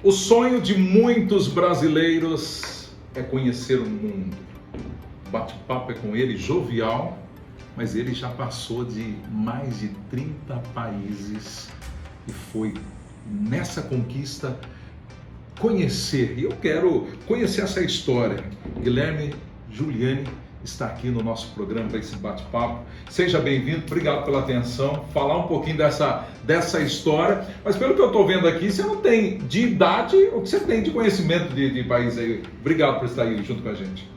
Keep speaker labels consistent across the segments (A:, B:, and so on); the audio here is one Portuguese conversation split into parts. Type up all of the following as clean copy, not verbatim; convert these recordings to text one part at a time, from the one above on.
A: O sonho de muitos brasileiros é conhecer o mundo. O bate-papo é com ele, jovial, mas ele já passou de mais de 30 países e foi nessa conquista conhecer. E eu quero conhecer essa história. Guilherme Giuliani está aqui no nosso programa para esse bate-papo. Seja bem-vindo, obrigado pela atenção. Falar um pouquinho dessa história, mas pelo que eu estou vendo aqui, você não tem de idade o que você tem de conhecimento de país aí. Obrigado por estar aí junto com a gente.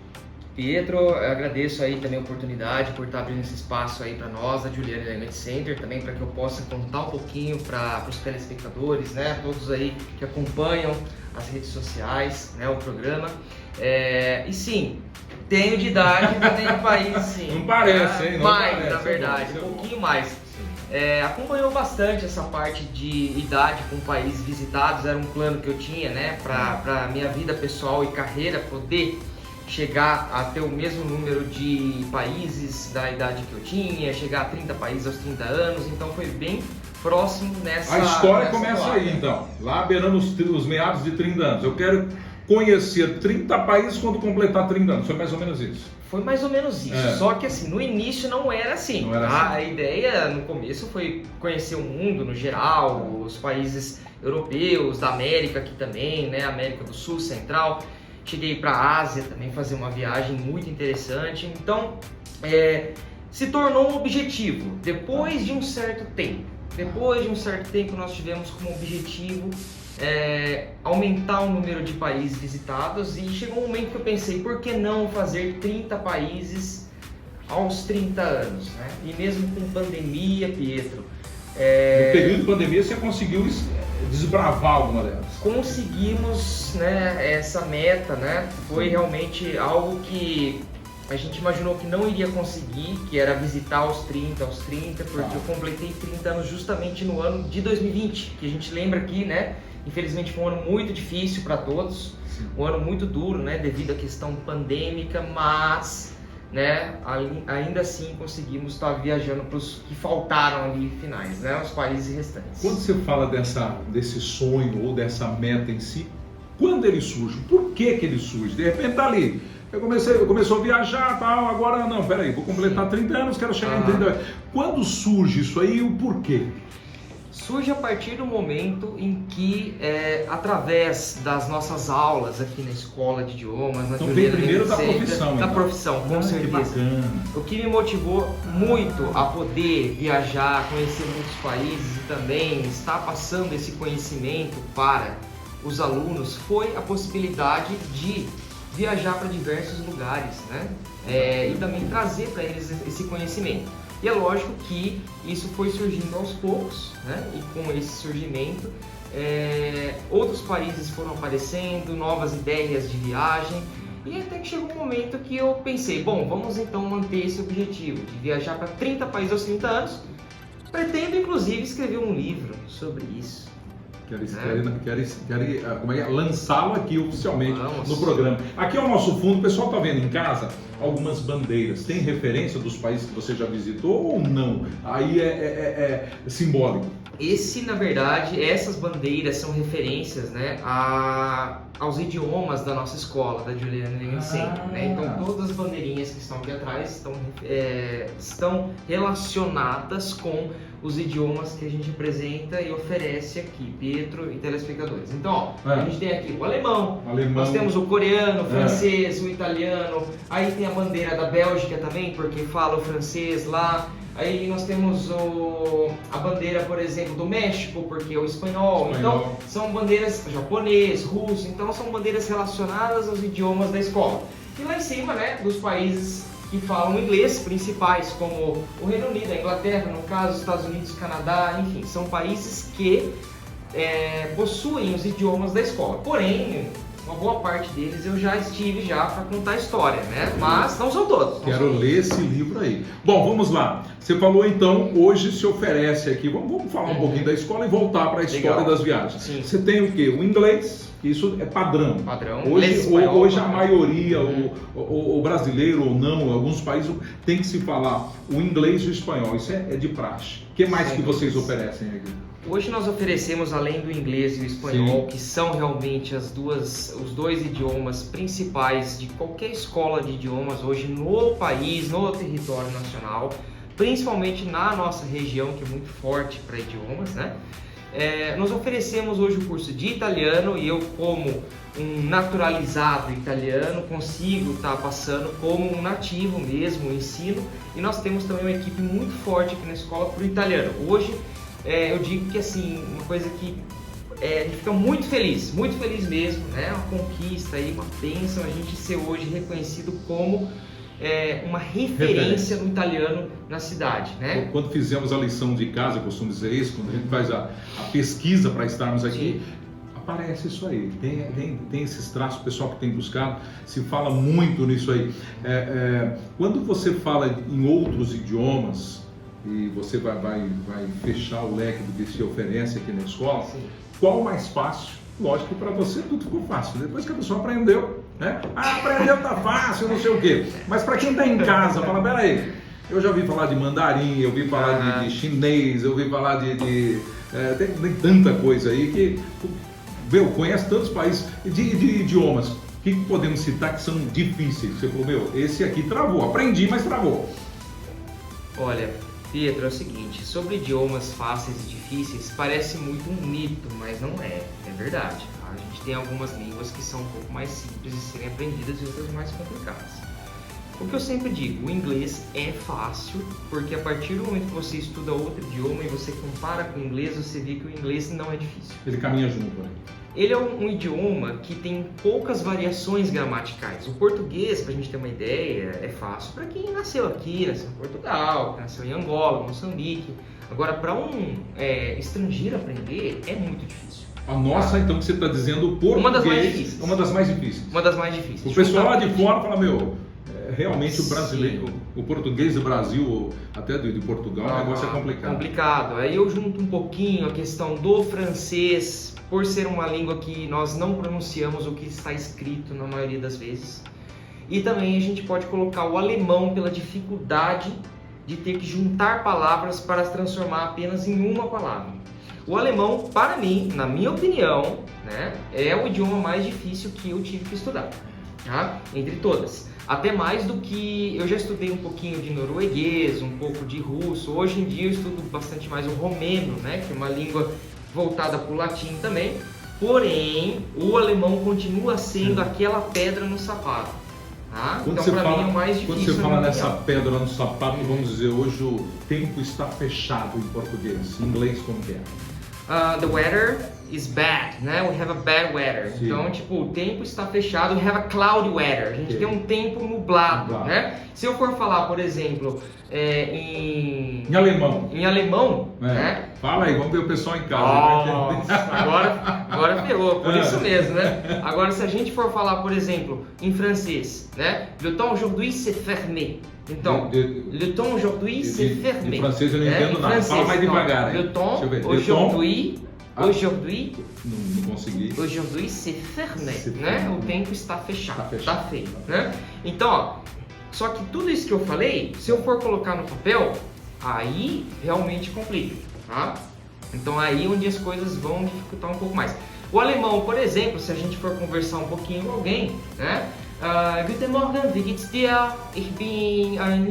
B: Pietro, eu agradeço aí também a oportunidade por estar abrindo esse espaço aí para nós, da Giuliani Elegant Center, também para que eu possa contar um pouquinho para os telespectadores, né, todos aí que acompanham as redes sociais, né, o programa. E sim, tenho de idade, mas tenho de país, sim.
A: Não parece, hein? Não
B: mais,
A: parece,
B: na verdade, um pouquinho mais. Acompanhou bastante essa parte de idade com países visitados, era um plano que eu tinha, né, para minha vida pessoal e carreira, poder chegar a ter o mesmo número de países da idade que eu tinha, chegar a 30 países aos 30 anos, então foi bem próximo nessa...
A: A história começa
B: história.
A: aí, então, lá beirando os meados de 30 anos. Eu quero conhecer 30 países quando completar 30 anos, foi mais ou menos isso.
B: Foi mais ou menos isso, só que assim, no início não era assim.
A: Não era
B: tá?
A: assim.
B: A ideia no começo foi conhecer o mundo no geral, os países europeus, da América aqui também, né? América do Sul, Central. Cheguei para a Ásia também, fazer uma viagem muito interessante. Então, se tornou um objetivo. Depois de um certo tempo, nós tivemos como objetivo aumentar o número de países visitados. E chegou um momento que eu pensei, por que não fazer 30 países aos 30 anos? Né? E mesmo com pandemia, Pietro...
A: No período de pandemia você conseguiu desbravar alguma delas?
B: Conseguimos, né, essa meta, né? Foi realmente algo que a gente imaginou que não iria conseguir, que era visitar aos 30, porque eu completei 30 anos justamente no ano de 2020, que a gente lembra aqui, né? Infelizmente foi um ano muito difícil para todos, um ano muito duro, né? Devido à questão pandêmica, mas... né, ainda assim conseguimos estar viajando para os que faltaram ali finais, né, os países restantes.
A: Quando você fala desse sonho ou dessa meta em si, quando ele surge? Por que ele surge? De repente tá ali, começou a viajar, tal, agora não, peraí, vou completar 30 anos, quero chegar em 30 anos. Quando surge isso aí e o porquê?
B: Surge a partir do momento em que, através das nossas aulas aqui na escola de idiomas, na
A: então veio primeiro da profissão.
B: Da profissão, com certeza. O que me motivou muito a poder viajar, conhecer muitos países e também estar passando esse conhecimento para os alunos foi a possibilidade de viajar para diversos lugares, né? E também trazer para eles esse conhecimento. E é lógico que isso foi surgindo aos poucos, né? E com esse surgimento, outros países foram aparecendo, novas ideias de viagem, e até que chegou um momento que eu pensei, bom, vamos então manter esse objetivo de viajar para 30 países aos 30 anos. Pretendo inclusive escrever um livro sobre isso. Quero
A: lançá-lo aqui oficialmente no programa. Aqui ao nosso fundo, o pessoal está vendo em casa algumas bandeiras. Tem referência dos países que você já visitou ou não? Aí é simbólico.
B: Na verdade, essas bandeiras são referências, né, aos idiomas da nossa escola, da Giuliani Elegant Center, né? Então todas as bandeirinhas que estão aqui atrás estão relacionadas com os idiomas que a gente apresenta e oferece aqui, Pietro e telespectadores. Então, ó, a gente tem aqui o alemão, nós temos o coreano, o francês, o italiano, aí tem a bandeira da Bélgica também, porque fala o francês lá. Aí nós temos a bandeira, por exemplo, do México, porque é o espanhol. Então, são bandeiras japonês, russo, então são bandeiras relacionadas aos idiomas da escola. E lá em cima, né, dos países que falam inglês principais, como o Reino Unido, a Inglaterra, no caso, os Estados Unidos, Canadá, enfim, são países que possuem os idiomas da escola. Porém, uma boa parte deles eu já estive para contar a história, né? Mas não são todos.
A: Quero ler esse livro aí. Bom, vamos lá. Você falou então, hoje se oferece aqui, vamos falar um pouquinho da escola e voltar para a história das viagens. Sim. Você tem o quê? O inglês, isso é padrão. Hoje a maioria, o brasileiro ou não, alguns países tem que se falar o inglês e o espanhol, isso é de praxe. O que mais que vocês oferecem aqui?
B: Hoje nós oferecemos, além do inglês e o espanhol,
A: Sim.
B: que são realmente os dois idiomas principais de qualquer escola de idiomas hoje no país, no território nacional, principalmente na nossa região, que é muito forte para idiomas, né? Nós oferecemos hoje o curso de italiano e eu, como um naturalizado italiano, consigo estar passando como um nativo mesmo, o ensino, e nós temos também uma equipe muito forte aqui na escola para o italiano. Hoje, eu digo que assim, uma coisa que a gente fica muito feliz mesmo, né? Uma conquista aí, uma bênção a gente ser hoje reconhecido como uma referência no italiano na cidade, né?
A: Quando fizemos a lição de casa, eu costumo dizer isso, quando a gente faz a pesquisa para estarmos aqui, sim, aparece isso aí, tem esses traços, o pessoal que tem buscado, se fala muito nisso aí. Quando você fala em outros idiomas, e você vai fechar o leque do que se oferece aqui na escola, sim, qual o mais fácil? Lógico que para você tudo ficou fácil, depois que a pessoa aprendeu, né? Aprendeu, tá fácil, não sei o quê. Mas para quem está em casa, fala, peraí, eu já ouvi falar de mandarim, eu ouvi falar de chinês, eu ouvi falar tem tanta coisa aí que, conhece tantos países de idiomas. O que podemos citar que são difíceis? Você falou, esse aqui travou, aprendi, mas travou.
B: Olha, Pietro, é o seguinte, sobre idiomas fáceis e difíceis, parece muito um mito, mas não é verdade. A gente tem algumas línguas que são um pouco mais simples de serem aprendidas e outras mais complicadas. O que eu sempre digo, o inglês é fácil, porque a partir do momento que você estuda outro idioma e você compara com o inglês, você vê que o inglês não é difícil.
A: Ele caminha junto, né?
B: Ele é um idioma que tem poucas variações gramaticais. O português, para a gente ter uma ideia, é fácil para quem nasceu aqui, nasceu em Portugal, nasceu em Angola, Moçambique. Agora, para um estrangeiro aprender, é muito difícil.
A: A nossa, então, que você está dizendo, o português...
B: Uma das mais difíceis.
A: Uma das mais difíceis.
B: Uma das mais difíceis.
A: O pessoal lá de fora fala, realmente o brasileiro, o português do Brasil, até de Portugal, o negócio é complicado.
B: Complicado. Aí eu junto um pouquinho a questão do francês, por ser uma língua que nós não pronunciamos o que está escrito na maioria das vezes. E também a gente pode colocar o alemão pela dificuldade de ter que juntar palavras para se transformar apenas em uma palavra. O alemão, para mim, na minha opinião, né, é o idioma mais difícil que eu tive que estudar, tá? Entre todas. Até mais do que eu já estudei um pouquinho de norueguês, um pouco de russo. Hoje em dia eu estudo bastante mais o romeno, né, que é uma língua voltada para o latim também. Porém, o alemão continua sendo aquela pedra no sapato. Tá? Então, para mim, é o mais difícil.
A: Quando você fala nessa pedra no sapato, vamos dizer, hoje o tempo está fechado em português. Em inglês, como que é?
B: The weather is bad, né? We have a bad weather. Sim. Então, tipo, o tempo está fechado. We have a cloudy weather. A gente tem um tempo nublado, né? Se eu for falar, por exemplo, em
A: alemão.
B: Em alemão, né?
A: Fala aí, vamos ver o pessoal em casa.
B: Nossa, agora ferrou, por isso mesmo, né? Agora, se a gente for falar, por exemplo, em francês, né? Le temps aujourd'hui c'est fermé. Então, le temps aujourd'hui c'est fermé.
A: Em francês eu não entendo nada. Fala mais devagar, hein?
B: Le temps aujourd'hui... Aujourd'hui,
A: não consegui.
B: Aujourd'hui c'est fermé, né? O tempo está fechado, está feio, né? Então, ó, só que tudo isso que eu falei, se eu for colocar no papel, aí realmente complica, tá? Então aí onde as coisas vão dificultar um pouco mais. O alemão, por exemplo, se a gente for conversar um pouquinho com alguém, né? Guten Morgen, wie geht's dir? Ich bin ein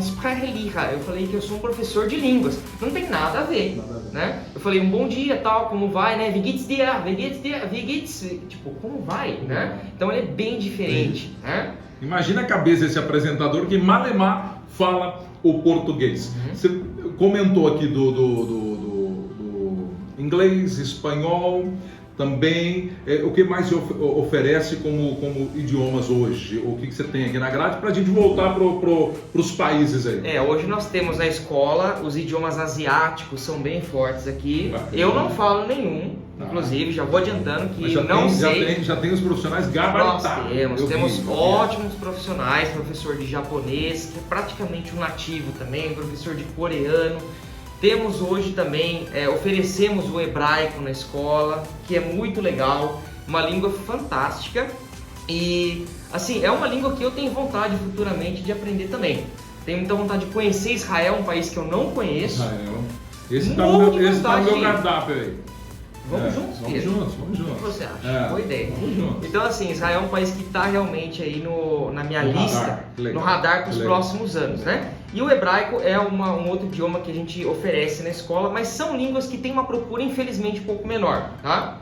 B: Sprachlehrer. Eu falei que eu sou um professor de línguas. Não tem nada a ver, né? Eu falei um bom dia, tal, como vai, né? Wie geht's dir? Wie geht's dir? Wie geht's? Tipo, como vai, né? Então ele é bem diferente, né?
A: Imagina a cabeça desse apresentador que malemar fala o português. Você comentou aqui do inglês, espanhol, também. O que mais oferece como idiomas hoje? O que você tem aqui na grade para a gente voltar para os países aí?
B: Hoje nós temos na escola os idiomas asiáticos, são bem fortes aqui. Eu não falo nenhum, inclusive, já vou adiantando que
A: já tem os profissionais gabaritados.
B: Nós temos ótimos profissionais, professor de japonês, que é praticamente um nativo também, professor de coreano. Temos hoje também, oferecemos o hebraico na escola, que é muito legal, uma língua fantástica e, assim, é uma língua que eu tenho vontade futuramente de aprender também. Tenho muita vontade de conhecer Israel, um país que eu não conheço.
A: Esse tá
B: Morro
A: no
B: de
A: meu
B: vontade de ir.
A: cardápio aí.
B: Vamos juntos,
A: Vamos
B: Pedro?
A: juntos, vamos
B: O que
A: juntos.
B: você acha? Boa ideia.
A: Vamos juntos.
B: Então, assim, Israel é um país que está realmente aí na minha
A: No
B: lista,
A: radar. Legal.
B: no radar para os
A: Legal.
B: próximos anos, né? E o hebraico é um outro idioma que a gente oferece na escola, mas são línguas que têm uma procura, infelizmente, um pouco menor, tá?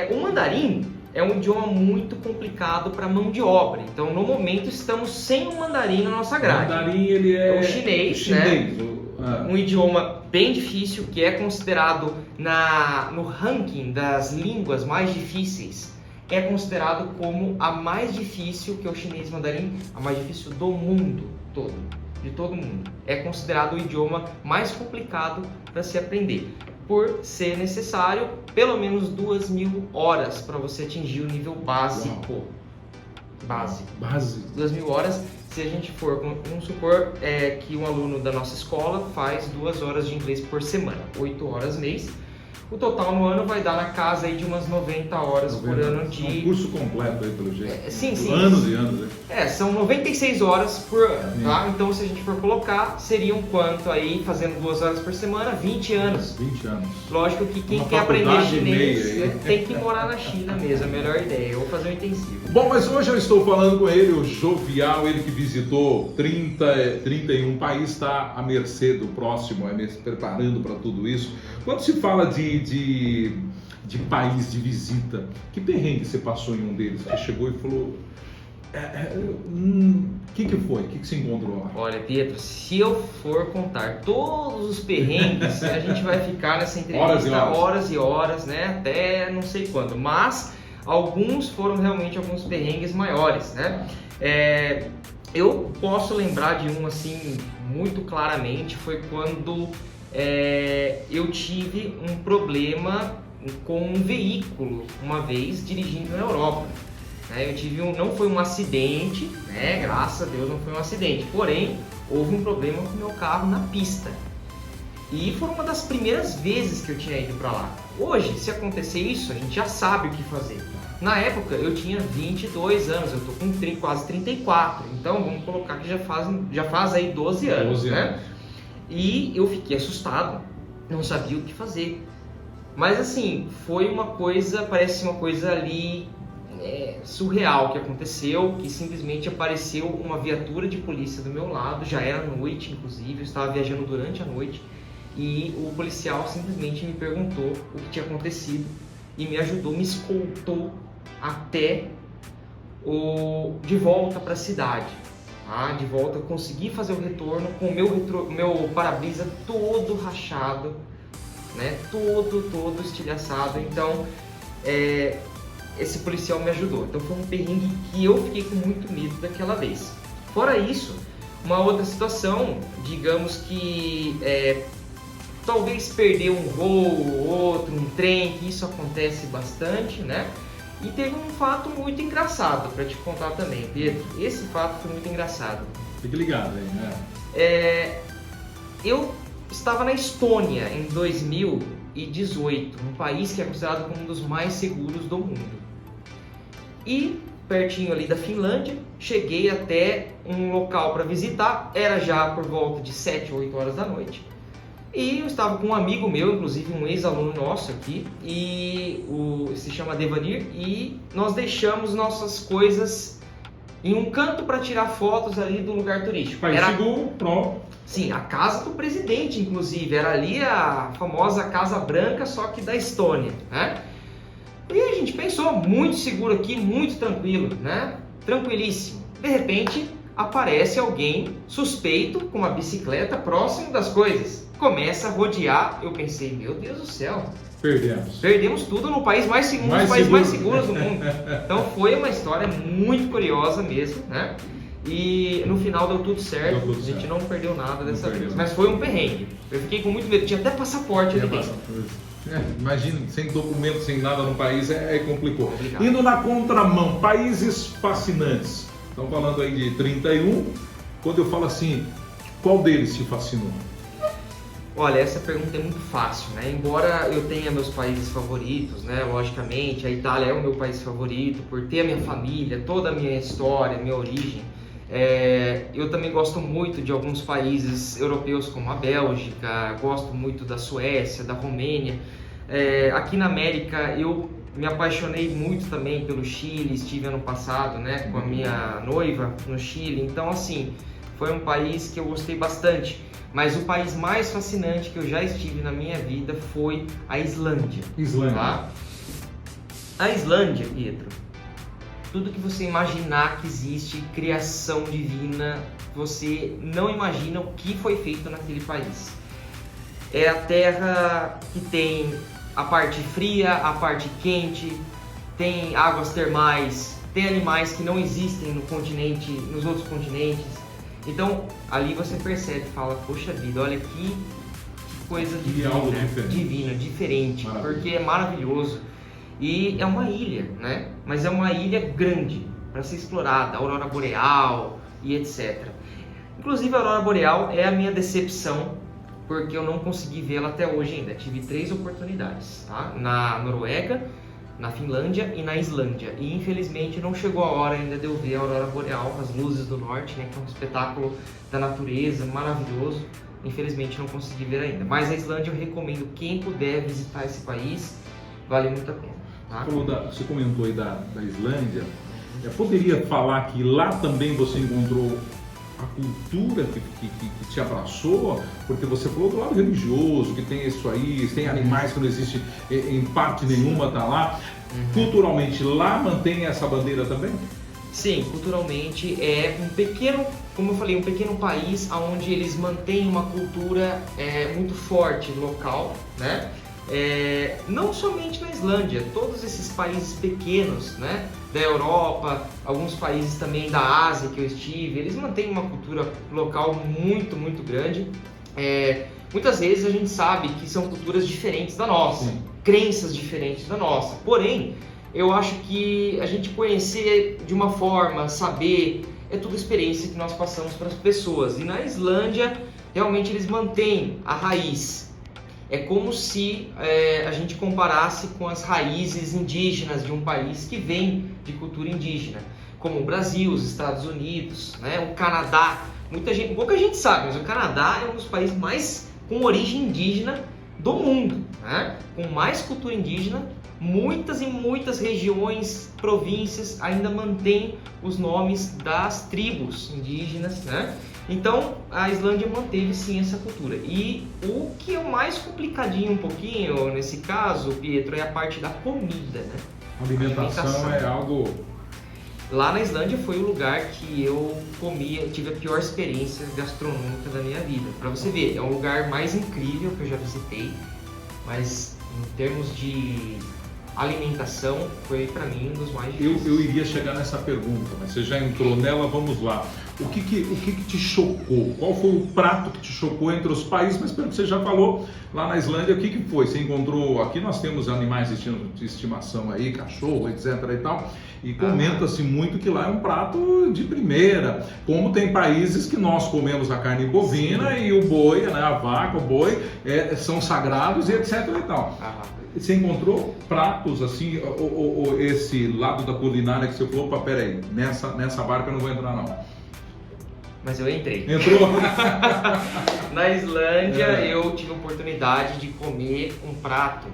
B: O mandarim é um idioma muito complicado para mão de obra. Então, no momento, estamos sem o mandarim na nossa
A: O
B: grade.
A: mandarim, ele é
B: o chinês,
A: né?
B: Um idioma bem difícil, que é considerado no ranking das línguas mais difíceis, é considerado como a mais difícil, que é o chinês mandarim, a mais difícil do mundo todo, de todo mundo. É considerado o idioma mais complicado para se aprender, por ser necessário pelo menos 2.000 horas para você atingir o nível básico. Básico. 2.000 horas. Se a gente for, vamos supor que um aluno da nossa escola faz 2 horas de inglês por semana, 8 horas mês. O total no ano vai dar na casa aí de umas 90 horas por ano de...
A: Um curso completo aí, pelo jeito.
B: Sim.
A: Anos e anos.
B: São 96 horas por ano, tá? Então, se a gente for colocar, seriam quanto aí, fazendo 2 horas por semana? 20 anos.
A: 20 anos.
B: Lógico que quem
A: Uma
B: quer aprender
A: faculdade e
B: chinês
A: meia,
B: tem que morar na China mesmo, é a melhor ideia. Eu vou fazer um intensivo.
A: Bom, mas hoje eu estou falando com ele, o Jovial, ele que visitou 31 países, está à mercê do próximo, se preparando para tudo isso. Quando se fala de país de visita, que perrengue você passou em um deles? Você chegou e falou, que foi? O que você encontrou lá?
B: Olha, Pietro, se eu for contar todos os perrengues, a gente vai ficar nessa entrevista horas e horas, né? Até não sei quando, mas alguns foram realmente alguns perrengues maiores, né? Eu posso lembrar de um assim muito claramente, foi quando eu tive um problema com um veículo uma vez dirigindo na Europa. Eu tive não foi um acidente, né? Graças a Deus não foi um acidente, porém houve um problema com o meu carro na pista. E foi uma das primeiras vezes que eu tinha ido para lá. Hoje, se acontecer isso, a gente já sabe o que fazer. Na época eu tinha 22 anos, eu tô com quase 34, então vamos colocar que já faz aí 12 anos, né? E eu fiquei assustado, não sabia o que fazer. Mas assim, foi uma coisa, parece uma coisa ali surreal que aconteceu, que simplesmente apareceu uma viatura de polícia do meu lado, já era noite inclusive, eu estava viajando durante a noite, e o policial simplesmente me perguntou o que tinha acontecido e me ajudou, me escoltou até de volta para a cidade. De volta eu consegui fazer o retorno com o meu para-brisa todo rachado, né? Todo estilhaçado. Então esse policial me ajudou. Então foi um perrengue que eu fiquei com muito medo daquela vez. Fora isso, uma outra situação, digamos que talvez perder um voo, outro, um trem, que isso acontece bastante, né? E teve um fato muito engraçado para te contar também, Pedro. Esse fato foi muito engraçado.
A: Fique ligado aí, né?
B: Eu estava na Estônia em 2018, um país que é considerado como um dos mais seguros do mundo. E pertinho ali da Finlândia, cheguei até um local para visitar, era já por volta de 7 ou 8 horas da noite. E eu estava com um amigo meu, inclusive um ex-aluno nosso aqui, e se chama Devanir, e nós deixamos nossas coisas em um canto para tirar fotos ali do lugar turístico.
A: País seguro, pronto.
B: Sim, a casa do presidente, inclusive, era ali a famosa Casa Branca, só que da Estônia, né? E a gente pensou, muito seguro aqui, muito tranquilo, né? Tranquilíssimo. De repente, aparece alguém suspeito com uma bicicleta próximo das coisas. Começa a rodear, eu pensei, meu Deus do céu. Perdemos tudo no país mais seguro, um dos países mais seguros do mundo. Então foi uma história muito curiosa mesmo, né? E no final deu tudo certo, a gente não perdeu nada dessa vez. Mas foi um perrengue. Eu fiquei com muito medo, tinha até passaporte ali dentro.
A: Imagina, sem documento, sem nada no país, complicou. Indo na contramão, países fascinantes. Estão falando aí de 31. Quando eu falo assim, qual deles te fascinou?
B: Olha, essa pergunta é muito fácil, né? Embora eu tenha meus países favoritos, né? Logicamente, a Itália é o meu país favorito, por ter a minha família, toda a minha história, a minha origem. Eu também gosto muito de alguns países europeus como a Bélgica, gosto muito da Suécia, da Romênia. Aqui na América eu me apaixonei muito também pelo Chile, estive ano passado, né, com a minha noiva no Chile, então assim, foi um país que eu gostei bastante. Mas o país mais fascinante que eu já estive na minha vida foi a Islândia. Tá? A Islândia, Pietro, tudo que você imaginar que existe, criação divina, você não imagina o que foi feito naquele país. É a terra que tem a parte fria, a parte quente, tem águas termais, tem animais que não existem no continente, nos outros continentes. Então, ali você percebe, fala, poxa vida, olha que coisa divina, diferente, porque é maravilhoso. E é uma ilha, né? Mas é uma ilha grande para ser explorada, a aurora boreal e etc. Inclusive a aurora boreal é a minha decepção, porque eu não consegui vê-la até hoje ainda. Tive 3 oportunidades, tá? Na Noruega, na Finlândia e na Islândia. E infelizmente não chegou a hora ainda de eu ver a aurora boreal, as luzes do norte, né? Que é um espetáculo da natureza maravilhoso. Infelizmente não consegui ver ainda. Mas a Islândia eu recomendo, quem puder visitar esse país, vale muito a pena. Tá?
A: Você comentou aí da Islândia. Poderia falar que lá também você encontrou a cultura que te abraçou? Porque você falou do lado religioso, que tem isso aí, tem animais que não existe em parte nenhuma, tá lá. Culturalmente, lá mantém essa bandeira também?
B: Sim, culturalmente é um pequeno, como eu falei, um pequeno país onde eles mantêm uma cultura muito forte, local, né? Não somente na Islândia, todos esses países pequenos, né, da Europa, alguns países também da Ásia que eu estive, eles mantêm uma cultura local muito, muito grande. Muitas vezes a gente sabe que são culturas diferentes da nossa, sim, crenças diferentes da nossa, porém, eu acho que a gente conhecer de uma forma, saber, é tudo experiência que nós passamos para as pessoas. E na Islândia, realmente eles mantêm a raiz. É como se a gente comparasse com as raízes indígenas de um país que vem de cultura indígena, como o Brasil, os Estados Unidos, né, o Canadá. Pouca gente sabe, mas o Canadá é um dos países mais com origem indígena do mundo, né, com mais cultura indígena. Muitas e muitas regiões, províncias ainda mantêm os nomes das tribos indígenas, né? Então a Islândia manteve sim essa cultura. E o que é o mais complicadinho um pouquinho nesse caso, Pietro, é a parte da comida, né?
A: A alimentação é algo...
B: Lá na Islândia foi o lugar que eu tive a pior experiência gastronômica da minha vida. Para você ver, é o lugar mais incrível que eu já visitei, mas em termos de alimentação foi para mim um dos mais difíceis.
A: Eu iria chegar nessa pergunta, mas você já entrou nela, vamos lá. O que te chocou? Qual foi o prato que te chocou entre os países? Mas pelo que você já falou, lá na Islândia, o que foi? Você encontrou... Aqui nós temos animais de estimação aí, cachorro, etc. e tal, e comenta-se muito que lá é um prato de primeira. Como tem países que nós comemos a carne bovina, sim, e o boi, né, a vaca, o boi, são sagrados e etc. e tal. Você encontrou pratos assim, ou esse lado da culinária que você falou, opa, peraí, nessa barca eu não vou entrar não.
B: Mas eu entrei.
A: Entrou?
B: Na Islândia eu tive a oportunidade de comer um prato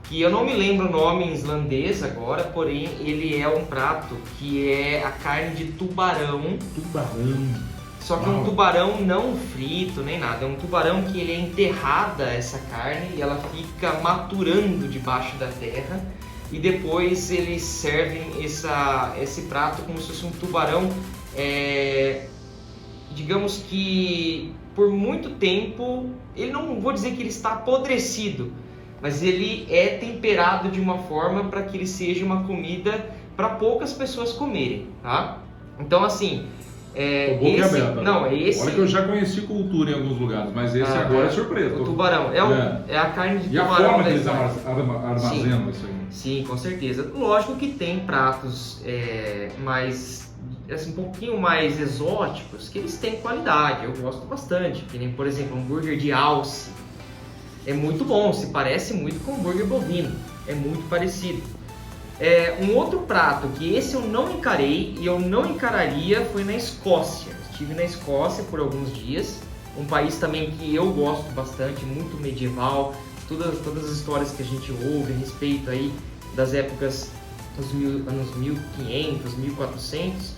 B: que eu não me lembro o nome em islandês agora, porém ele é um prato que é a carne de tubarão.
A: Tubarão.
B: Só que um tubarão não frito nem nada, é um tubarão que ele é enterrada essa carne e ela fica maturando debaixo da terra e depois eles servem esse prato como se fosse um tubarão, digamos que por muito tempo, ele não vou dizer que ele está apodrecido, mas ele é temperado de uma forma para que ele seja uma comida para poucas pessoas comerem, tá? Então assim...
A: Olha que eu já conheci cultura em alguns lugares, mas esse agora é surpresa.
B: O tubarão é a carne de tubarão.
A: E a forma que eles armazenam isso aí.
B: Sim, com certeza. Lógico que tem pratos mais, assim, um pouquinho mais exóticos que eles têm qualidade. Eu gosto bastante. Que nem, por exemplo, um hambúrguer de alce. É muito bom, se parece muito com hambúrguer bovino. É muito parecido. Um outro prato que esse eu não encarei e eu não encararia foi na Escócia. Estive na Escócia por alguns dias, um país também que eu gosto bastante, muito medieval, todas as histórias que a gente ouve a respeito aí das épocas dos anos 1500, 1400,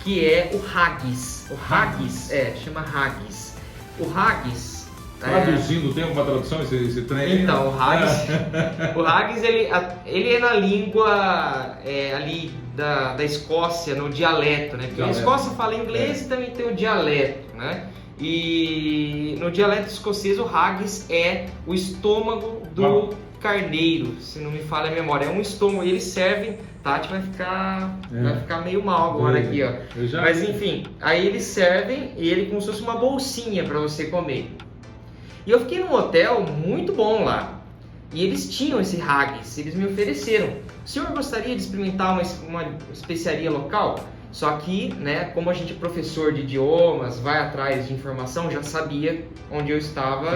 B: que é o haggis. O haggis, chama haggis. O haggis...
A: Traduzindo, tem alguma tradução esse trem?
B: Então, o haggis ele é na língua ali da Escócia, no dialeto, né? Porque a Escócia fala inglês e também tem o dialeto, né? E no dialeto escocês o haggis é o estômago do carneiro, se não me falha a memória. É um estômago, e eles servem... Tati vai ficar meio mal agora aqui, ó. Mas enfim, aí eles servem e ele como se fosse uma bolsinha para você comer. E eu fiquei num hotel muito bom lá. E eles tinham esse haggis, eles me ofereceram. O senhor gostaria de experimentar uma especiaria local? Só que, né, como a gente é professor de idiomas, vai atrás de informação, já sabia onde eu estava,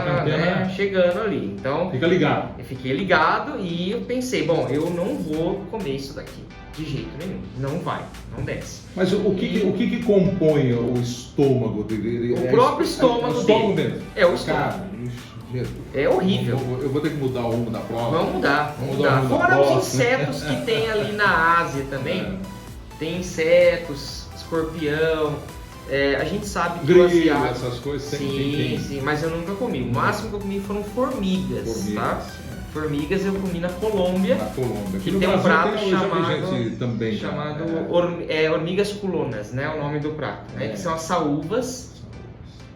B: chegando ali. Então,
A: fica ligado.
B: Eu fiquei ligado e eu pensei, bom, eu não vou comer isso daqui de jeito nenhum. Não vai, não desce.
A: Mas o que compõe o estômago dele?
B: O próprio estômago dele.
A: Mesmo.
B: É o estômago.
A: Cara,
B: é horrível.
A: Eu vou ter que mudar o rumo da prova.
B: Vamos mudar. Fora os insetos que tem ali na Ásia também. Tem insetos, escorpião, a gente sabe que
A: grilo, essas coisas
B: sim, mas eu nunca comi. O máximo que eu comi foram formigas, tá? Formigas eu comi na Colômbia. Que tem um prato chamado hormigas culonas, né? O nome do prato, né? Que são as saúvas.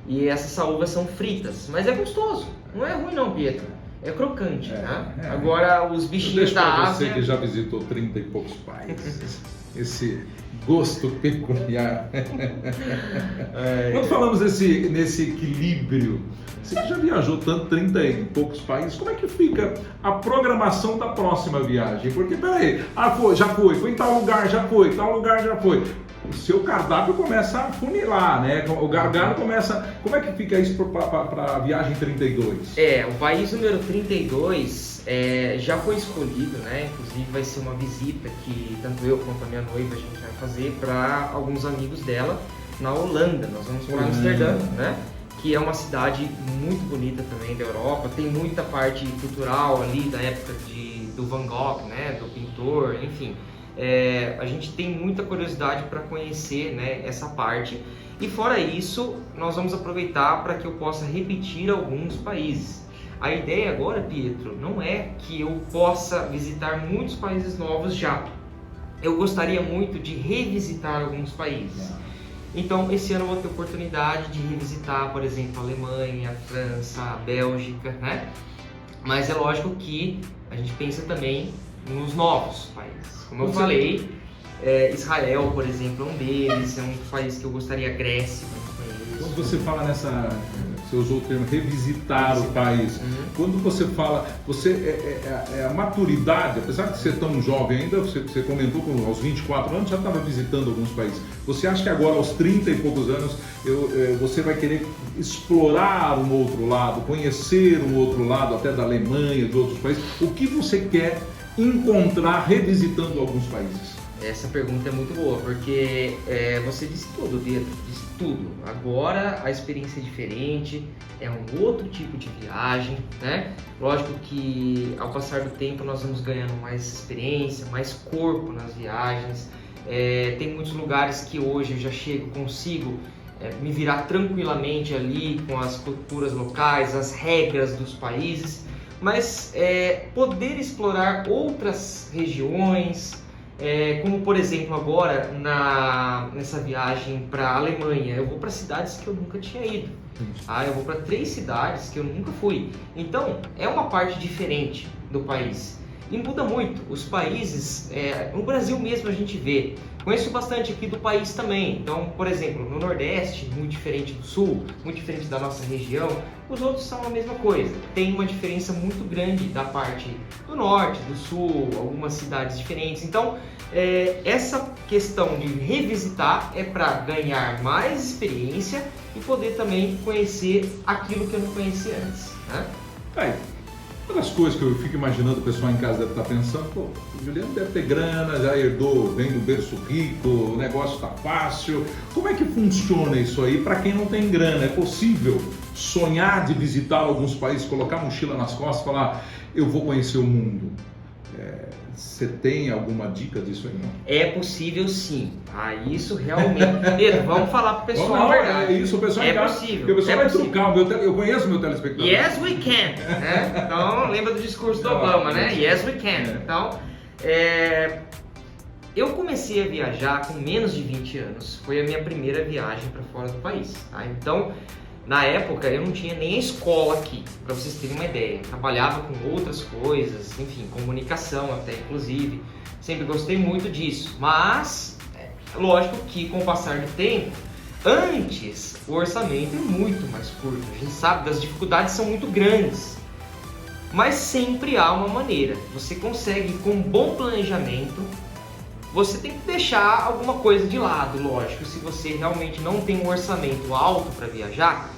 B: E essas saúvas são fritas, mas é gostoso. Não é ruim não, Pietro. É crocante, né? Agora os bichinhos da Ásia...
A: Você que já visitou 30 e poucos países. Esse gosto peculiar. Quando falamos nesse equilíbrio, você que já viajou tanto, 30 e poucos países, como é que fica a programação da próxima viagem? Porque, peraí, já foi em tal lugar, já foi, tal lugar já foi. O seu cardápio começa a funilar, né? O gargalo começa... Como é que fica isso para a viagem 32?
B: O país número 32 já foi escolhido, né? Inclusive vai ser uma visita que tanto eu quanto a minha noiva a gente vai fazer para alguns amigos dela na Holanda. Nós vamos para Amsterdã, né? Que é uma cidade muito bonita também da Europa. Tem muita parte cultural ali da época do Van Gogh, né? Do pintor, enfim. A gente tem muita curiosidade para conhecer, né, essa parte. E fora isso, nós vamos aproveitar para que eu possa repetir alguns países. A ideia agora, Pietro, não é que eu possa visitar muitos países novos já. Eu gostaria muito de revisitar alguns países. Então, esse ano eu vou ter oportunidade de revisitar, por exemplo, a Alemanha, a França, a Bélgica, né? Mas é lógico que a gente pensa também nos novos países. Como eu falei, Israel, por exemplo, é um deles, é um país que eu gostaria, Grécia,
A: Quando você fala você usou o termo revisitar o país, quando você fala, a maturidade, apesar de ser tão jovem ainda, você comentou que aos 24 anos já estava visitando alguns países. Você acha que agora aos 30 e poucos anos você vai querer explorar um outro lado, conhecer um outro lado, até da Alemanha, de outros países? O que você quer encontrar revisitando alguns países?
B: Essa pergunta é muito boa, porque você disse tudo, Pietro, disse tudo. Agora a experiência é diferente, é um outro tipo de viagem, né? Lógico que ao passar do tempo nós vamos ganhando mais experiência, mais corpo nas viagens. Tem muitos lugares que hoje eu já consigo me virar tranquilamente ali com as culturas locais, as regras dos países. Mas poder explorar outras regiões, como por exemplo agora nessa viagem para a Alemanha, eu vou para cidades que eu nunca tinha ido, eu vou para 3 cidades que eu nunca fui, então é uma parte diferente do país. E muda muito, os países, no Brasil mesmo a gente vê, conheço bastante aqui do país também, então, por exemplo, no Nordeste, muito diferente do Sul, muito diferente da nossa região, os outros são a mesma coisa, tem uma diferença muito grande da parte do Norte, do Sul, algumas cidades diferentes, então, essa questão de revisitar é para ganhar mais experiência e poder também conhecer aquilo que eu não conhecia antes, né?
A: Uma das coisas que eu fico imaginando, o pessoal em casa deve estar pensando, pô, o Juliano deve ter grana, já herdou, vem do berço rico, o negócio está fácil. Como é que funciona isso aí para quem não tem grana? É possível sonhar de visitar alguns países, colocar a mochila nas costas e falar, eu vou conhecer o mundo? Você tem alguma dica disso aí, não?
B: É possível, sim. Isso realmente... Vamos falar pro pessoal a verdade.
A: É isso, o pessoal em casa,
B: possível.
A: porque o pessoal vai trucar, eu conheço o meu telespectador.
B: Yes, we can. Né? Então, lembra do discurso do Obama, né? Yes, we can. Então, eu comecei a viajar com menos de 20 anos. Foi a minha primeira viagem para fora do país. Tá? Então, na época, eu não tinha nem a escola aqui, para vocês terem uma ideia. Eu trabalhava com outras coisas, enfim, comunicação até, inclusive. Sempre gostei muito disso. Mas, lógico que com o passar do tempo, antes o orçamento é muito mais curto. A gente sabe, as dificuldades são muito grandes. Mas sempre há uma maneira. Você consegue, com um bom planejamento, você tem que deixar alguma coisa de lado, lógico, se você realmente não tem um orçamento alto para viajar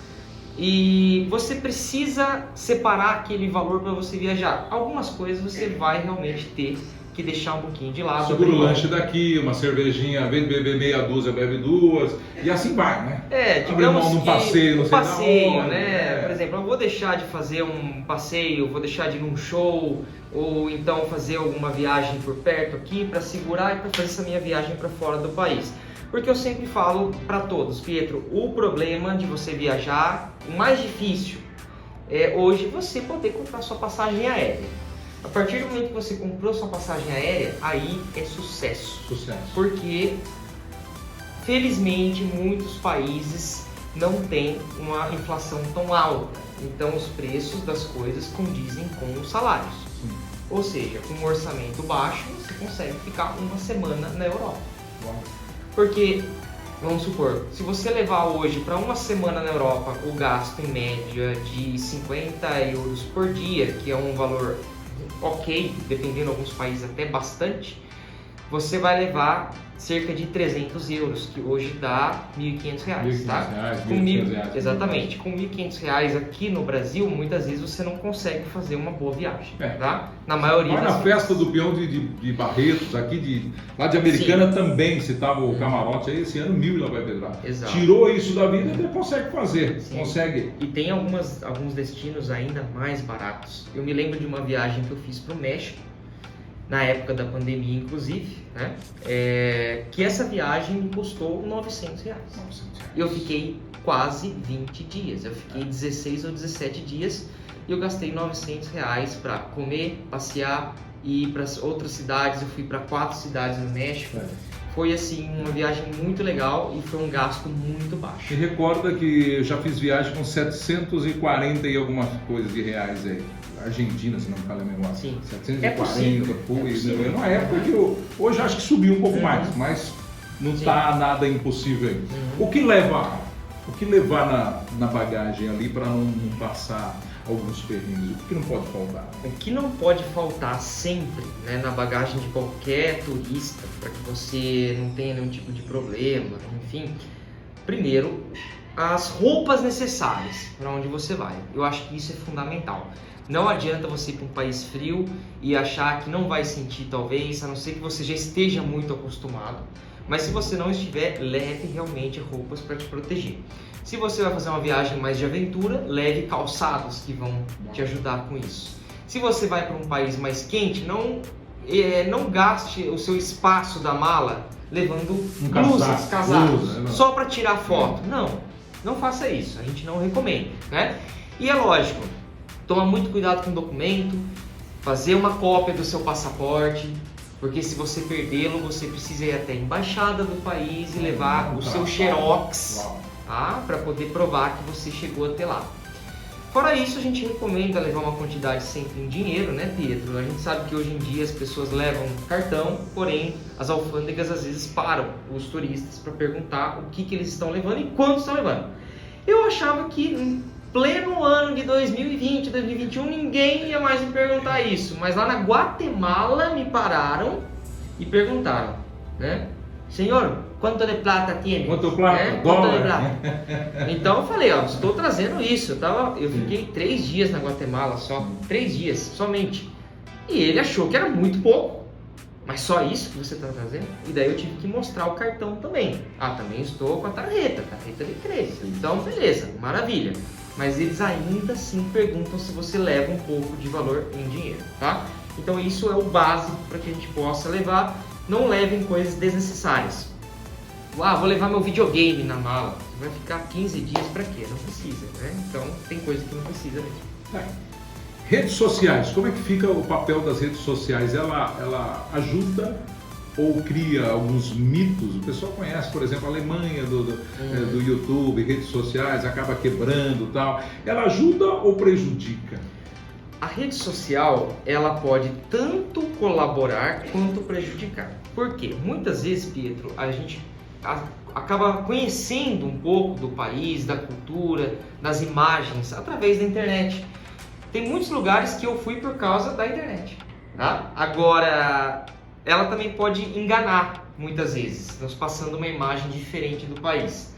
B: e você precisa separar aquele valor para você viajar. Algumas coisas você vai realmente ter que deixar um pouquinho de lado.
A: Segura o lanche daqui, uma cervejinha, ao invés de beber meia dúzia, bebe duas, e assim vai, né?
B: Digamos
A: num passeio, não sei
B: passeio,
A: onde,
B: né? Por exemplo, eu vou deixar de fazer um passeio, vou deixar de ir num show, ou então fazer alguma viagem por perto aqui para segurar e para fazer essa minha viagem para fora do país. Porque eu sempre falo para todos, Pietro, o problema de você viajar, o mais difícil é hoje você poder comprar sua passagem aérea. A partir do momento que você comprou sua passagem aérea, aí é sucesso. Porque, felizmente, muitos países não têm uma inflação tão alta. Então, os preços das coisas condizem com os salários.
A: Sim.
B: Ou seja, com um orçamento baixo, você consegue ficar uma semana na Europa.
A: Bom.
B: Porque, vamos supor, se você levar hoje para uma semana na Europa o gasto em média de 50 euros por dia, que é um valor ok, dependendo de alguns países até bastante, você vai levar cerca de 300 euros, que hoje dá R$1.500, tá? Exatamente, com R$1.500 aqui no Brasil, muitas vezes você não consegue fazer uma boa viagem, tá? Na maioria
A: das vezes. Na festa do peão de Barretos, aqui lá de Americana. Sim. Também, se tava o camarote aí, esse ano 1.000 lá vai pedrar.
B: Exato.
A: Tirou isso da vida, ele consegue fazer. Sim. Consegue.
B: E tem alguns destinos ainda mais baratos. Eu me lembro de uma viagem que eu fiz para o México, na época da pandemia, inclusive, né? Que essa viagem me custou R$900. Eu fiquei quase 20 dias. Eu fiquei 16 ou 17 dias e eu gastei R$900 para comer, passear e ir para outras cidades. Eu fui para 4 cidades no México. Foi assim uma viagem muito legal e foi um gasto muito baixo.
A: Me recorda que eu já fiz viagem com 740 e algumas coisas de reais aí. Argentina, se não me falha a memória.
B: Sim.
A: 740, foi numa época que hoje acho que subiu um pouco mais, mas não está nada impossível aí. O que levar na bagagem ali para não passar alguns perrengues? O que não pode faltar?
B: O que não pode faltar sempre, né, na bagagem de qualquer turista, para que você não tenha nenhum tipo de problema, enfim, primeiro, as roupas necessárias para onde você vai. Eu acho que isso é fundamental. Não adianta você ir para um país frio e achar que não vai sentir, talvez, a não ser que você já esteja muito acostumado. Mas se você não estiver, leve realmente roupas para te proteger. Se você vai fazer uma viagem mais de aventura, leve calçados que vão te ajudar com isso. Se você vai para um país mais quente, não gaste o seu espaço da mala levando blusas, casacos, só para tirar foto. Não faça isso, a gente não recomenda, né? E é lógico, toma muito cuidado com o documento, fazer uma cópia do seu passaporte, porque se você perdê-lo, você precisa ir até a embaixada do país e levar o seu xerox, tá? Para poder provar que você chegou até lá. Fora isso, a gente recomenda levar uma quantidade sempre em dinheiro, né, Pietro? A gente sabe que hoje em dia as pessoas levam cartão, porém as alfândegas às vezes param os turistas para perguntar o que eles estão levando e quanto estão levando. Eu achava que em pleno ano de 2020, 2021, ninguém ia mais me perguntar isso, mas lá na Guatemala me pararam e perguntaram, né? Senhor, quanto de plata tiene?
A: Quanto plata?
B: Quanto de
A: Dólar?
B: plata? Então eu falei, ó, estou trazendo isso. Eu fiquei 3 dias na Guatemala só, 3 dias somente. E ele achou que era muito pouco. Mas só isso que você está trazendo? E daí eu tive que mostrar o cartão também. Também estou com a tarjeta de crédito. Então, beleza, maravilha. Mas eles ainda assim perguntam se você leva um pouco de valor em dinheiro, tá? Então isso é o básico para que a gente possa levar. Não levem coisas desnecessárias. Vou levar meu videogame na mala. Você vai ficar 15 dias para quê? Não precisa, né? Então tem coisa que não precisa mesmo.
A: Redes sociais, como é que fica o papel das redes sociais? Ela ajuda ou cria alguns mitos? O pessoal conhece, por exemplo, a Alemanha do YouTube, redes sociais, acaba quebrando e tal. Ela ajuda ou prejudica?
B: A rede social, ela pode tanto colaborar quanto prejudicar. Por quê? Muitas vezes, Pietro, a gente acaba conhecendo um pouco do país, da cultura, das imagens, através da internet. Tem muitos lugares que eu fui por causa da internet, tá? Agora, ela também pode enganar muitas vezes, nos passando uma imagem diferente do país.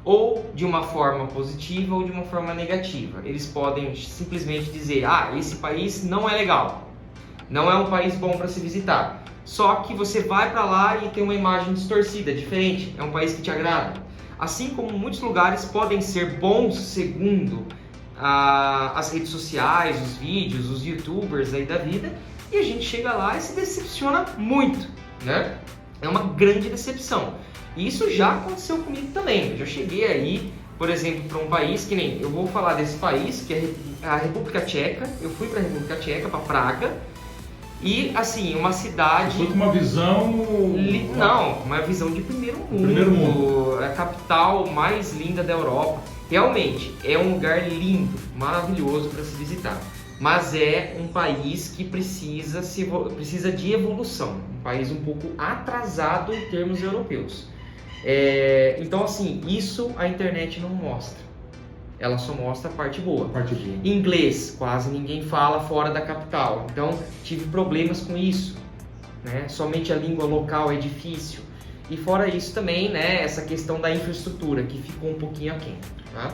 B: Ou de uma forma positiva ou de uma forma negativa. Eles podem simplesmente dizer, esse país não é legal, não é um país bom para se visitar. Só que você vai para lá e tem uma imagem distorcida, diferente, é um país que te agrada. Assim como muitos lugares podem ser bons segundo as redes sociais, os vídeos, os youtubers aí da vida, e a gente chega lá e se decepciona muito, né? É uma grande decepção. E isso já aconteceu comigo também. Eu já cheguei aí, por exemplo, para um país que nem... Eu vou falar desse país, que é a República Tcheca. Eu fui para a República Tcheca, para Praga. E, assim, uma cidade...
A: Foi com uma visão...
B: Não, uma visão de primeiro mundo.
A: Primeiro mundo.
B: A capital mais linda da Europa. Realmente, é um lugar lindo, maravilhoso para se visitar. Mas é um país que precisa de evolução. Um país um pouco atrasado em termos europeus. Então, assim, isso a internet não mostra. Ela só mostra a parte boa. Inglês, quase ninguém fala fora da capital. Então, tive problemas com isso, né? Somente a língua local é difícil. E fora isso também, né, essa questão da infraestrutura, que ficou um pouquinho aquém, tá?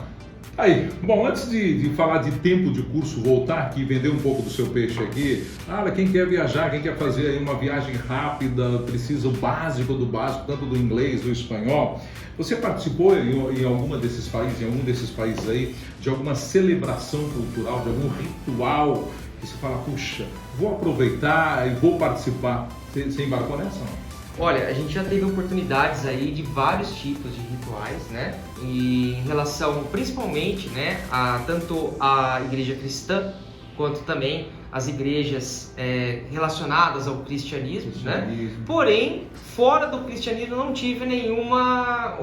A: Aí, bom, antes de falar de tempo de curso, voltar aqui e vender um pouco do seu peixe aqui, quem quer viajar, quem quer fazer aí uma viagem rápida, precisa o básico do básico, tanto do inglês, do espanhol. Você participou em algum desses países aí, de alguma celebração cultural, de algum ritual que você fala, puxa, vou aproveitar e vou participar? Você embarcou nessa, não?
B: Olha, a gente já teve oportunidades aí de vários tipos de rituais, né? E em relação, principalmente, né, tanto a igreja cristã, quanto também as igrejas relacionadas ao cristianismo, né? Porém, fora do cristianismo, não tive nenhuma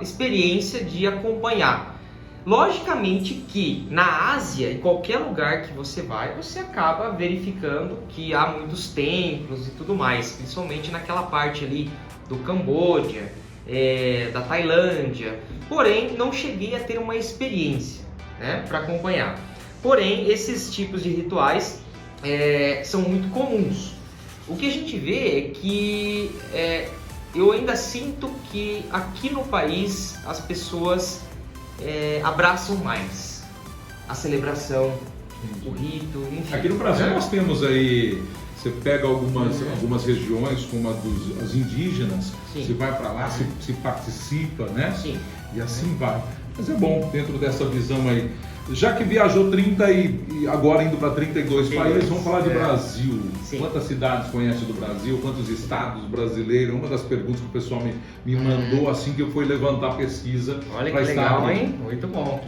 B: experiência de acompanhar. Logicamente que na Ásia, em qualquer lugar que você vai, você acaba verificando que há muitos templos e tudo mais, principalmente naquela parte ali do Camboja, da Tailândia. Porém, não cheguei a ter uma experiência, né, para acompanhar. Porém, esses tipos de rituais são muito comuns. O que a gente vê é que eu ainda sinto que aqui no país as pessoas abraçam mais a celebração, o rito, enfim.
A: Aqui no Brasil nós temos aí, você pega algumas regiões como as indígenas,
B: Sim.
A: você vai para lá, se participa, né?
B: Sim.
A: E assim vai. Mas é bom, dentro dessa visão aí. Já que viajou 30 e agora indo para 32 países, vamos falar de Brasil.
B: Sim.
A: Quantas cidades conhece do Brasil? Quantos estados brasileiros? Uma das perguntas que o pessoal me mandou assim que eu fui levantar a pesquisa.
B: Olha que legal, hein? Muito bom.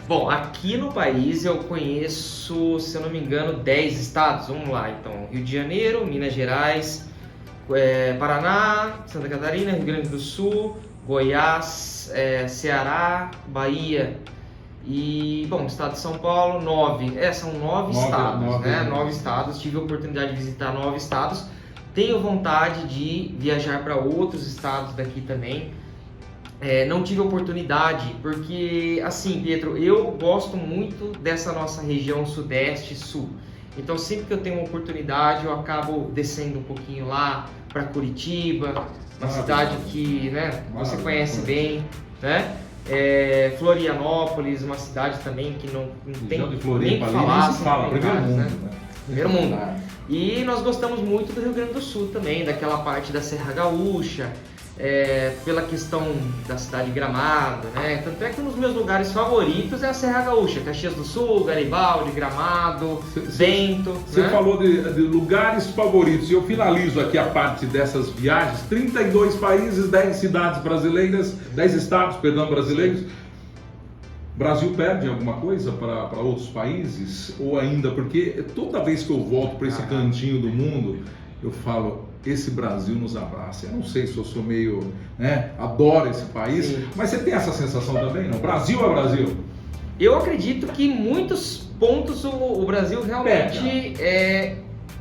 B: Bom, aqui no país eu conheço, se eu não me engano, 10 estados. Vamos lá, então. Rio de Janeiro, Minas Gerais, Paraná, Santa Catarina, Rio Grande do Sul, Goiás, Ceará, Bahia. E, bom, estado de São Paulo, 9. São 9 estados, né? 9 estados. Tive a oportunidade de visitar 9 estados. Tenho vontade de viajar para outros estados daqui também. Não tive oportunidade, porque, assim, Pietro, eu gosto muito dessa nossa região sudeste e sul. Então, sempre que eu tenho uma oportunidade, eu acabo descendo um pouquinho lá para Curitiba, uma cidade que, né, você conhece bem, né? Florianópolis, uma cidade também que não tem nem que falar,
A: primeiro mundo, né?
B: Primeiro mundo. E nós gostamos muito do Rio Grande do Sul também, daquela parte da Serra Gaúcha, pela questão da cidade de Gramado, né? Tanto é que um dos meus lugares favoritos é a Serra Gaúcha, Caxias do Sul, Garibaldi, Gramado, Bento.
A: Você falou de lugares favoritos, e eu finalizo aqui a parte dessas viagens. 32 países, 10 cidades brasileiras, 10 estados, perdão, brasileiros. O Brasil perde alguma coisa para outros países? Ou ainda, porque toda vez que eu volto para esse cantinho do mundo, eu falo, esse Brasil nos abraça. Eu não sei se eu sou meio, né, adoro esse país, sim, mas você tem essa sensação também, não? Brasil é Brasil?
B: Eu acredito que em muitos pontos o Brasil realmente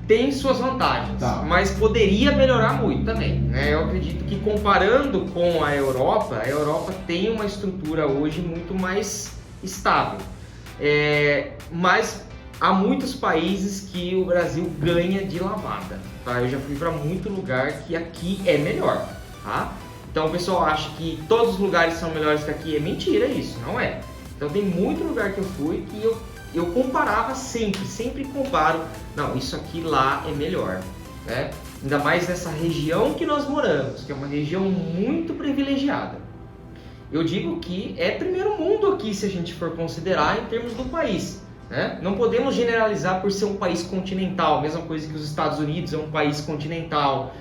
B: tem suas vantagens, mas poderia melhorar muito também, né? Eu acredito que comparando com a Europa tem uma estrutura hoje muito mais estável, mas há muitos países que o Brasil ganha de lavada, tá? Eu já fui para muito lugar que aqui é melhor, tá? Então o pessoal acha que todos os lugares são melhores que aqui, é mentira isso, não é? Então tem muito lugar que eu fui que eu comparava sempre comparo, não, isso aqui lá é melhor, né? Ainda mais nessa região que nós moramos, que é uma região muito privilegiada. Eu digo que é primeiro mundo aqui, se a gente for considerar em termos do país, né? Não podemos generalizar por ser um país continental, mesma coisa que os Estados Unidos é um país continental,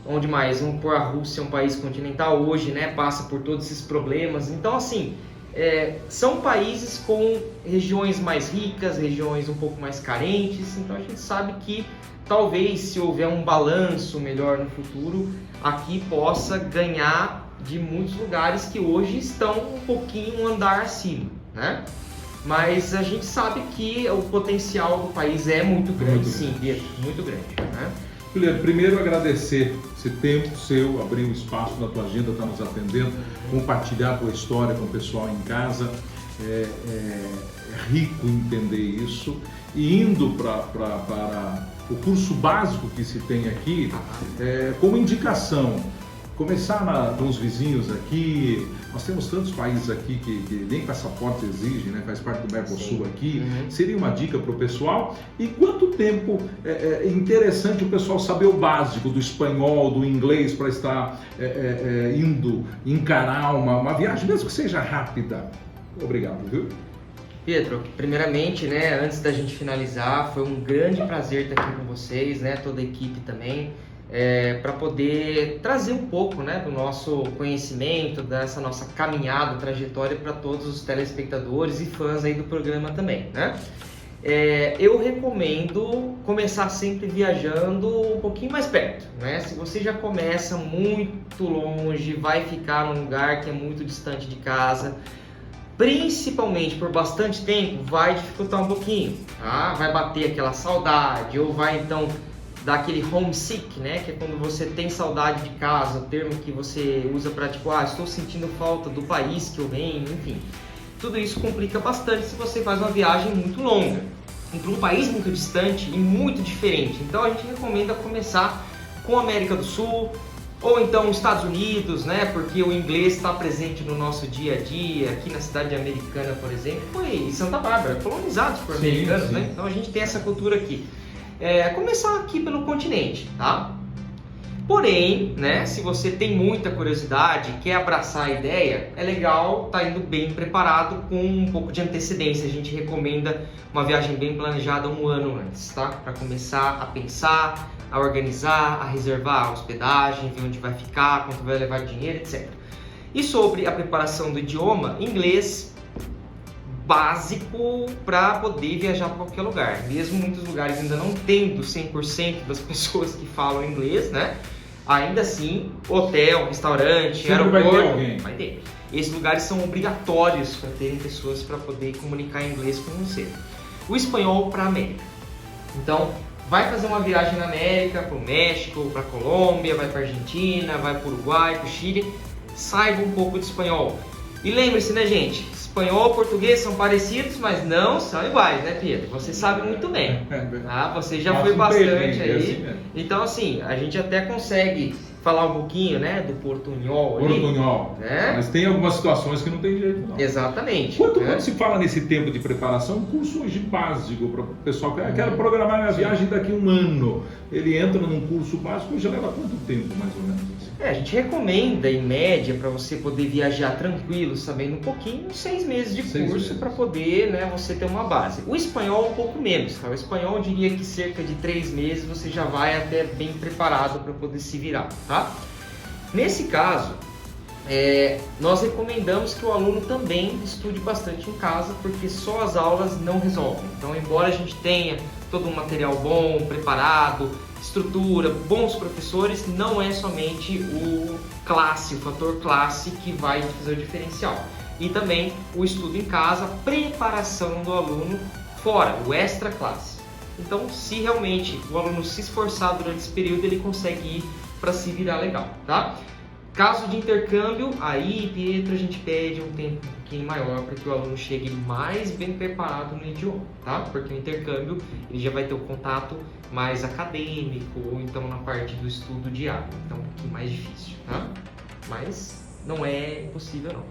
B: onde mais? Vamos pôr a Rússia, é um país continental hoje, né? Passa por todos esses problemas, então assim, são países com regiões mais ricas, regiões um pouco mais carentes, então a gente sabe que talvez se houver um balanço melhor no futuro, aqui possa ganhar de muitos lugares que hoje estão um pouquinho um andar acima, né? Mas a gente sabe que o potencial do país é muito grande, sim, muito grande, né?
A: Juliano, primeiro agradecer esse tempo seu, abrir um espaço na tua agenda, estar nos atendendo, compartilhar a tua história com o pessoal em casa. É rico entender isso. E indo para o curso básico que se tem aqui, como indicação, começar com os vizinhos aqui. Nós temos tantos países aqui que nem passaporte exige, né? Faz parte do Mercosul aqui. Seria uma dica para o pessoal. E quanto tempo é interessante o pessoal saber o básico do espanhol, do inglês, para estar indo encarar uma viagem, mesmo que seja rápida? Obrigado, viu?
B: Pedro, primeiramente, né, antes da gente finalizar, foi um grande prazer estar aqui com vocês, né, toda a equipe também. Para poder trazer um pouco, né, do nosso conhecimento, dessa nossa caminhada, trajetória para todos os telespectadores e fãs aí do programa também, né? Eu recomendo começar sempre viajando um pouquinho mais perto, né? Se você já começa muito longe, vai ficar num lugar que é muito distante de casa, principalmente por bastante tempo, vai dificultar um pouquinho, tá? Vai bater aquela saudade, ou vai então daquele homesick, né, que é quando você tem saudade de casa, o termo que você usa para tipo, estou sentindo falta do país que eu venho, enfim. Tudo isso complica bastante se você faz uma viagem muito longa, para um país muito distante e muito diferente. Então a gente recomenda começar com a América do Sul, ou então os Estados Unidos, né, porque o inglês está presente no nosso dia a dia. Aqui na cidade americana, por exemplo, foi Santa Bárbara, colonizados por americanos, né? Então a gente tem essa cultura aqui. Começar aqui pelo continente, tá? Porém, né, se você tem muita curiosidade, quer abraçar a ideia, é legal estar indo bem preparado com um pouco de antecedência. A gente recomenda uma viagem bem planejada um ano antes, tá? Para começar a pensar, a organizar, a reservar a hospedagem, ver onde vai ficar, quanto vai levar dinheiro, etc. E sobre a preparação do idioma, inglês básico para poder viajar para qualquer lugar. Mesmo muitos lugares ainda não tendo 100% das pessoas que falam inglês, né? Ainda assim, hotel, restaurante, aeroporto, vai ter. Esses lugares são obrigatórios para terem pessoas para poder comunicar em inglês com você. O espanhol para a América. Então, vai fazer uma viagem na América, para o México, para a Colômbia, vai para a Argentina, vai para o Uruguai, para o Chile, saiba um pouco de espanhol. E lembre-se, né, gente? Espanhol e português são parecidos, mas não são iguais, né, Pedro? Você sabe muito bem, tá? Você já foi bastante aí. Então, assim, a gente até consegue falar um pouquinho, né, do portunhol ali.
A: Portunhol.
B: Né?
A: Mas tem algumas situações que não tem jeito, não.
B: Exatamente.
A: Quando se fala nesse tempo de preparação, um curso hoje básico para o pessoal que quer programar a viagem daqui a um ano. Ele entra num curso básico e já leva quanto tempo, mais ou menos?
B: A gente recomenda, em média, para você poder viajar tranquilo, sabendo um pouquinho, 6 meses de curso para poder, né, você ter uma base. O espanhol um pouco menos, tá? O espanhol eu diria que cerca de 3 meses você já vai até bem preparado para poder se virar, tá? Nesse caso, nós recomendamos que o aluno também estude bastante em casa, porque só as aulas não resolvem. Então, embora a gente tenha todo um material bom, preparado, estrutura, bons professores, não é somente o fator classe que vai fazer o diferencial. E também o estudo em casa, preparação do aluno fora, o extra classe. Então, se realmente o aluno se esforçar durante esse período, ele consegue ir para se virar legal, tá? Caso de intercâmbio, aí, Pietro, a gente pede um tempo um pouquinho maior para que o aluno chegue mais bem preparado no idioma, tá? Porque o intercâmbio, ele já vai ter o contato mais acadêmico, ou então na parte do estudo diário, então é um pouquinho mais difícil, tá? Mas não é impossível não.